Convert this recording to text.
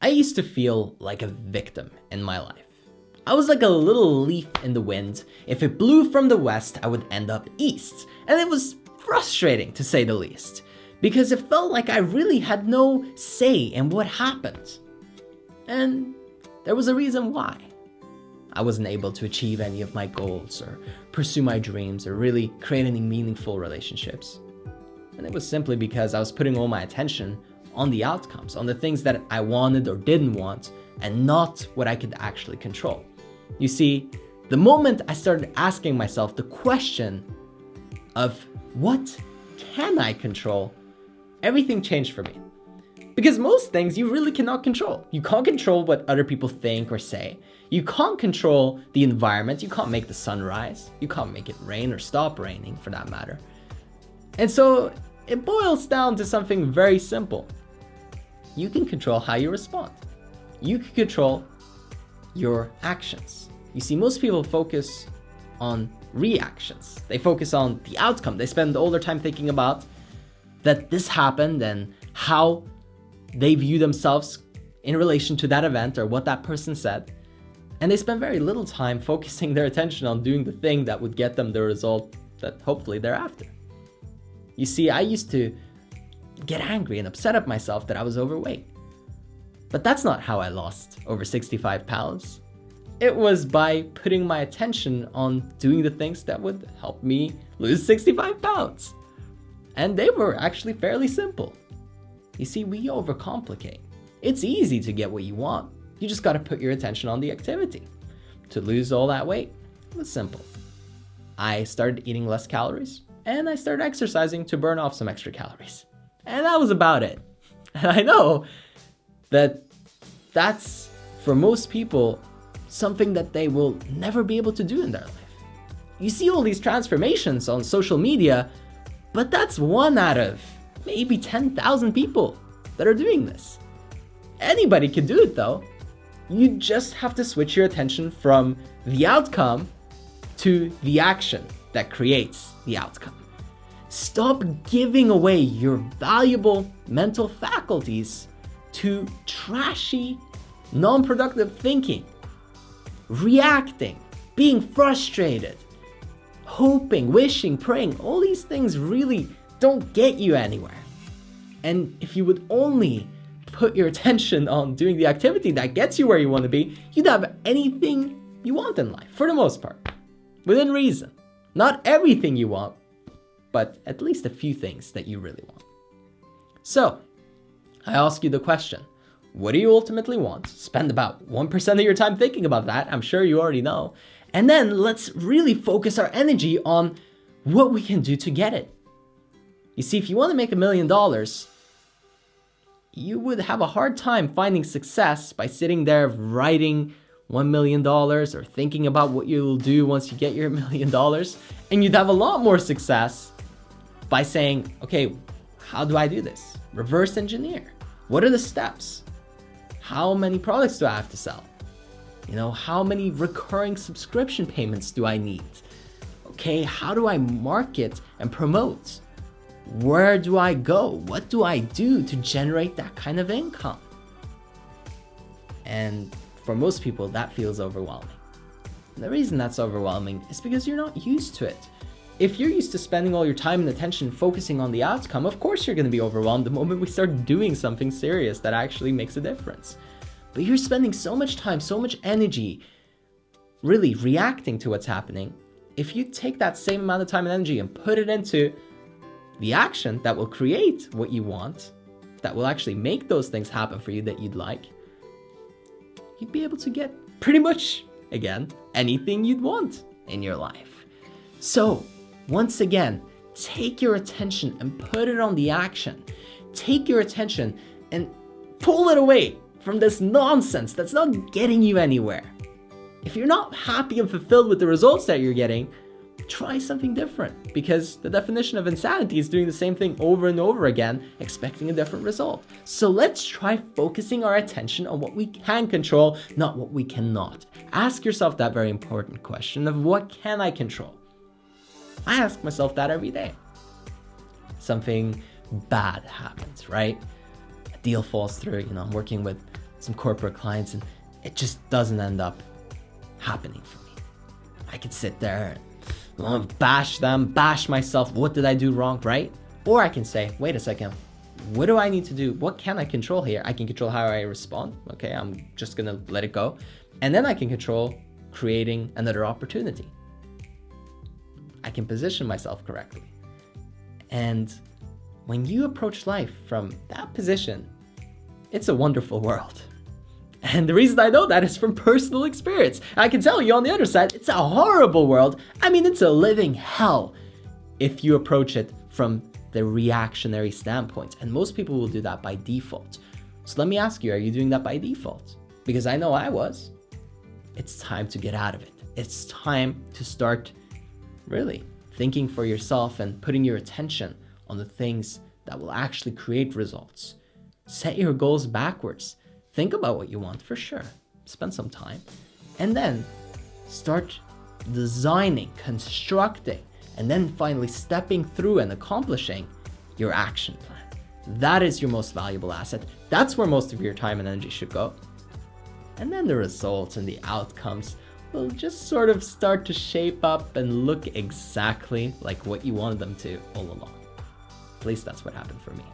I used to feel like a victim in my life. I was like a little leaf in the wind. If it blew from the west, I would end up east. And it was frustrating, to say the least, because it felt like I really had no say in what happened. And there was a reason why. I wasn't able to achieve any of my goals or pursue my dreams or really create any meaningful relationships. And it was simply because I was putting all my attention on the outcomes, on the things that I wanted or didn't want, and not what I could actually control. You see, the moment I started asking myself the question of what can I control, everything changed for me. Because most things you really cannot control. You can't control what other people think or say. You can't control the environment. You can't make the sun rise. You can't make it rain or stop raining, for that matter. And so it boils down to something very simple. You can control how you respond. You can control your actions. You see, most people focus on reactions. They focus on the outcome. They spend all their time thinking about that this happened and how they view themselves in relation to that event or what that person said. And they spend very little time focusing their attention on doing the thing that would get them the result that hopefully they're after. You see, I used to get angry and upset at myself that I was overweight. But that's not how I lost over 65 pounds. It was by putting my attention on doing the things that would help me lose 65 pounds. And they were actually fairly simple. You see, we overcomplicate. It's easy to get what you want. You just got to put your attention on the activity. To lose all that weight, it was simple. I started eating less calories, and I started exercising to burn off some extra calories. And that was about it. And I know that that's, for most people, something that they will never be able to do in their life. You see all these transformations on social media, but that's 1 out of maybe 10,000 people that are doing this. Anybody can do it though. You just have to switch your attention from the outcome to the action that creates the outcome. Stop giving away your valuable mental faculties to trashy, non-productive thinking, reacting, being frustrated, hoping, wishing, praying. All these things really don't get you anywhere. And if you would only put your attention on doing the activity that gets you where you want to be, you'd have anything you want in life, for the most part, within reason. Not everything you want, but at least a few things that you really want. So, I ask you the question, what do you ultimately want? Spend about 1% of your time thinking about that. I'm sure you already know. And then let's really focus our energy on what we can do to get it. You see, if you want to make $1 million, you would have a hard time finding success by sitting there writing $1 million or thinking about what you'll do once you get your $1 million. And you'd have a lot more success by saying, okay, how do I do this? Reverse engineer. What are the steps? How many products do I have to sell? How many recurring subscription payments do I need? Okay, how do I market and promote? Where do I go? What do I do to generate that kind of income? And for most people, that feels overwhelming. And the reason that's overwhelming is because you're not used to it. If you're used to spending all your time and attention focusing on the outcome, of course you're going to be overwhelmed the moment we start doing something serious that actually makes a difference. But you're spending so much time, so much energy, really reacting to what's happening. If you take that same amount of time and energy and put it into the action that will create what you want, that will actually make those things happen for you that you'd like, you'd be able to get pretty much, again, anything you'd want in your life. So, once again, take your attention and put it on the action. Take your attention and pull it away from this nonsense that's not getting you anywhere. If you're not happy and fulfilled with the results that you're getting, try something different, because the definition of insanity is doing the same thing over and over again, expecting a different result. So let's try focusing our attention on what we can control, not what we cannot. Ask yourself that very important question of what can I control? I ask myself that every day. Something bad happens, right? A deal falls through, I'm working with some corporate clients, and it just doesn't end up happening for me. I could sit there and bash them, bash myself. What did I do wrong, right? Or I can say, wait a second, what do I need to do? What can I control here? I can control how I respond. Okay, I'm just gonna let it go. And then I can control creating another opportunity. I can position myself correctly. And when you approach life from that position, it's a wonderful world. And the reason I know that is from personal experience. I can tell you on the other side, it's a horrible world. I mean, it's a living hell if you approach it from the reactionary standpoint. And most people will do that by default. So let me ask you, are you doing that by default? Because I know I was. It's time to get out of it. It's time to start really thinking for yourself and putting your attention on the things that will actually create results. Set your goals backwards. Think about what you want for sure. Spend some time. And then start designing, constructing, and then finally stepping through and accomplishing your action plan. That is your most valuable asset. That's where most of your time and energy should go. And then the results and the outcomes will just sort of start to shape up and look exactly like what you wanted them to all along. At least that's what happened for me.